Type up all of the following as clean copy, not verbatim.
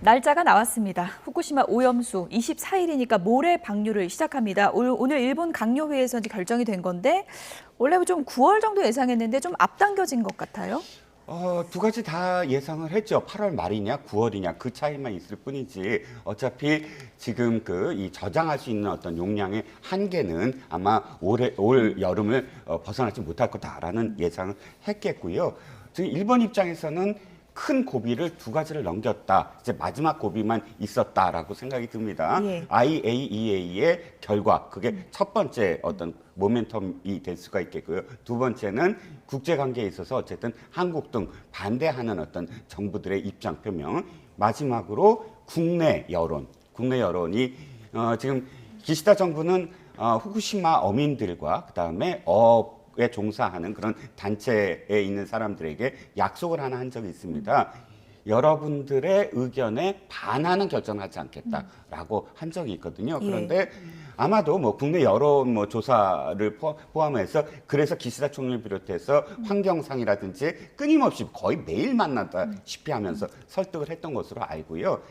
날짜가 나왔습니다. 후쿠시마 오염수 24일이니까 모레 방류를 시작합니다. 오늘 일본 강요회에서 이제 결정이 된 건데 원래 좀 9월 정도 예상했는데 좀 앞당겨진 것 같아요. 두 가지 다 예상을 했죠. 8월 말이냐, 9월이냐 그 차이만 있을 뿐이지. 어차피 지금 이 저장할 수 있는 어떤 용량의 한계는 아마 올 여름을 벗어나지 못할 거다라는 예상을 했겠고요. 지금 일본 입장에서는 큰 고비를 두 가지를 넘겼다. 이제 마지막 고비만 있었다라고 생각이 듭니다. 예. IAEA의 결과, 그게 첫 번째 어떤 모멘텀이 될 수가 있겠고요. 두 번째는 국제관계에 있어서 어쨌든 한국 등 반대하는 어떤 정부들의 입장 표명. 마지막으로 국내 여론이 지금 기시다 정부는 후쿠시마 어민들과 그다음에 에 종사하는 그런 단체에 있는 사람들에게 약속을 하나 한 적이 있습니다. 여러분들의 의견에 반하는 결정을 하지 않겠다라고 한 적이 있거든요. 그런데 아마도 국내 여론 조사를 포함해서 그래서 기시다 총리를 비롯해서 환경상이라든지 끊임없이 거의 매일 만나다시피 하면서 설득을 했던 것으로 알고요.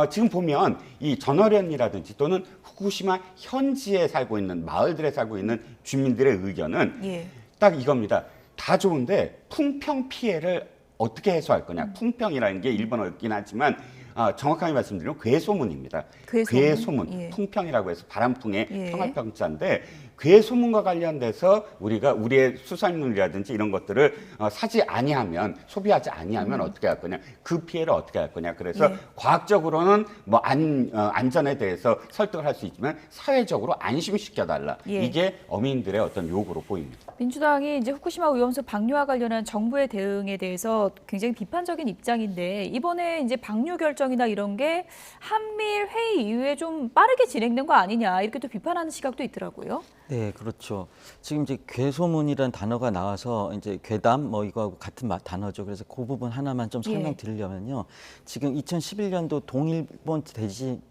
지금 보면 이 전어련이라든지 또는 후쿠시마 현지에 살고 있는 마을들에 살고 있는 주민들의 의견은 딱 이겁니다. 다 좋은데 풍평 피해를 어떻게 해소할 거냐. 풍평이라는 게 일본어였긴 하지만 정확하게 말씀드리면 괴소문입니다. 괴소문. 풍평이라고 해서 바람풍의 평화평자인데 괴소문과 관련돼서 우리가 우리의 수산물이라든지 이런 것들을 사지 아니하면, 소비하지 아니하면 어떻게 할 거냐, 그 피해를 어떻게 할 거냐. 그래서 과학적으로는 안전에 대해서 설득을 할 수 있지만 사회적으로 안심시켜달라. 이게 어민들의 어떤 요구로 보입니다. 민주당이 이제 후쿠시마 오염수 방류와 관련한 정부의 대응에 대해서 굉장히 비판적인 입장인데 이번에 이제 방류 결정이나 이런 게 한미일 회의 이후에 좀 빠르게 진행된 거 아니냐 이렇게 또 비판하는 시각도 있더라고요. 네, 그렇죠. 지금 이제 괴소문이라는 단어가 나와서 이제 괴담 이거하고 같은 단어죠. 그래서 그 부분 하나만 좀 설명드리려면요. 지금 2011년도 동일본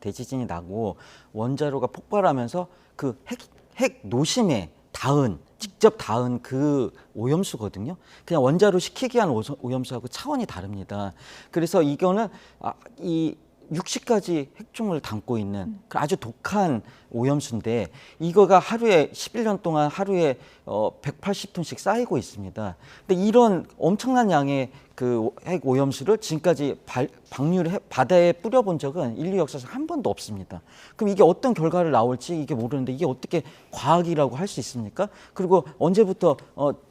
대지진이 나고 원자로가 폭발하면서 그 핵 노심에 직접 닿은 그 오염수거든요. 그냥 원자로 식히기 위한 오염수하고 차원이 다릅니다. 그래서 이거는 이 60가지 핵종을 담고 있는 아주 독한 오염수인데 이거가 하루에 11년 동안 하루에 180톤씩 쌓이고 있습니다. 근데 이런 엄청난 양의 그 핵 오염수를 지금까지 방류를 바다에 뿌려본 적은 인류 역사에서 한 번도 없습니다. 그럼 이게 어떤 결과를 나올지 이게 모르는데 이게 어떻게 과학이라고 할 수 있습니까? 그리고 언제부터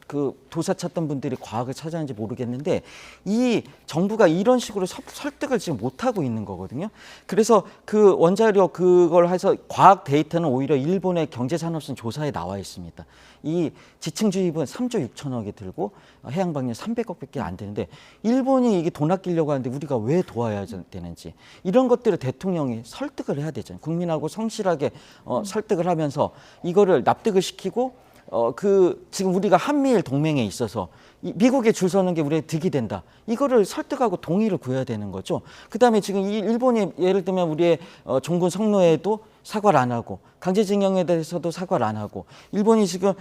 그 도사 찾던 분들이 과학을 찾았는지 모르겠는데 이 정부가 이런 식으로 설득을 지금 못하고 있는 거거든요. 그래서 그 원자력 그걸 해서 과학 데이터는 오히려 일본의 경제산업성 조사에 나와 있습니다. 이 지층주입은 3조 6천억이 들고 해양방류 300억밖에 안 되는데 일본이 이게 돈 아끼려고 하는데 우리가 왜 도와야 되는지 이런 것들을 대통령이 설득을 해야 되잖아요. 국민하고 성실하게 설득을 하면서 이거를 납득을 시키고 지금 우리가 한미일 동맹에 있어서 미국에 줄 서는 게 우리의 득이 된다. 이거를 설득하고 동의를 구해야 되는 거죠. 그다음에 지금 이 일본이 예를 들면 우리의 종군 성노예도 사과를 안 하고 강제징용에 대해서도 사과를 안 하고 일본이 지금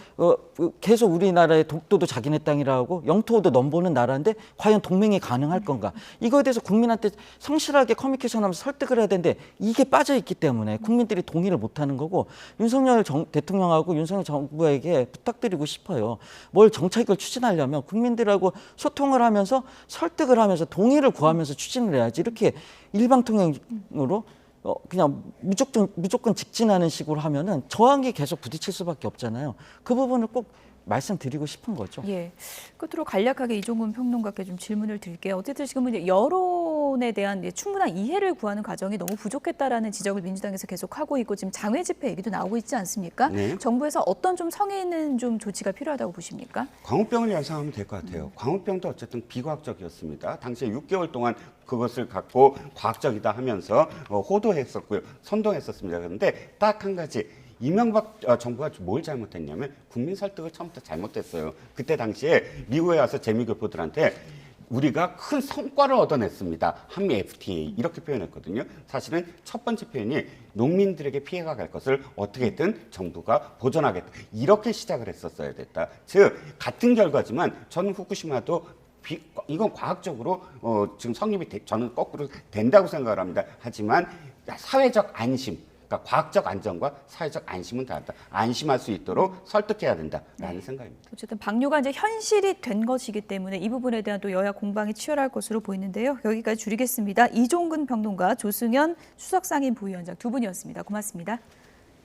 계속 우리나라의 독도도 자기네 땅이라고 영토도 넘보는 나라인데 과연 동맹이 가능할 건가? 이거에 대해서 국민한테 성실하게 커뮤니케이션하면서 설득을 해야 되는데 이게 빠져 있기 때문에 국민들이 동의를 못하는 거고 윤석열 대통령하고 윤석열 정부에게 부탁드리고 싶어요. 뭘 정책을 추진하려면 국민들하고 소통을 하면서 설득을 하면서 동의를 구하면서 추진을 해야지 이렇게 일방통행으로 그냥 무조건 직진하는 식으로 하면은 저항이 계속 부딪힐 수밖에 없잖아요. 그 부분을 꼭 말씀드리고 싶은 거죠. 끝으로 간략하게 이종훈 평론가께 좀 질문을 드릴게요. 어쨌든 지금은 이제 여론에 대한 충분한 이해를 구하는 과정이 너무 부족했다라는 지적을 민주당에서 계속 하고 있고 지금 장외 집회 얘기도 나오고 있지 않습니까? 정부에서 어떤 좀 성의 있는 좀 조치가 필요하다고 보십니까? 광우병을 연상하면 될 것 같아요. 광우병도 어쨌든 비과학적이었습니다. 당시에 6개월 동안 그것을 갖고 과학적이다 하면서 호도했었고요. 선동했었습니다. 그런데 딱 한 가지. 이명박 정부가 뭘 잘못했냐면 국민 설득을 처음부터 잘못했어요. 그때 당시에 미국에 와서 재미교포들한테 우리가 큰 성과를 얻어냈습니다. 한미 FTA 이렇게 표현했거든요. 사실은 첫 번째 표현이 농민들에게 피해가 갈 것을 어떻게든 정부가 보전하겠다. 이렇게 시작을 했었어야 됐다. 즉 같은 결과지만 저는 후쿠시마도 이건 과학적으로 지금 성립이 저는 거꾸로 된다고 생각을 합니다. 하지만 사회적 안심, 그러니까 과학적 안정과 사회적 안심은 다르다. 안심할 수 있도록 설득해야 된다라는 생각입니다. 어쨌든 방류가 이제 현실이 된 것이기 때문에 이 부분에 대한 또 여야 공방이 치열할 것으로 보이는데요. 여기까지 줄이겠습니다. 이종근 평론가, 조승현 수석상임 부위원장 두 분이었습니다. 고맙습니다.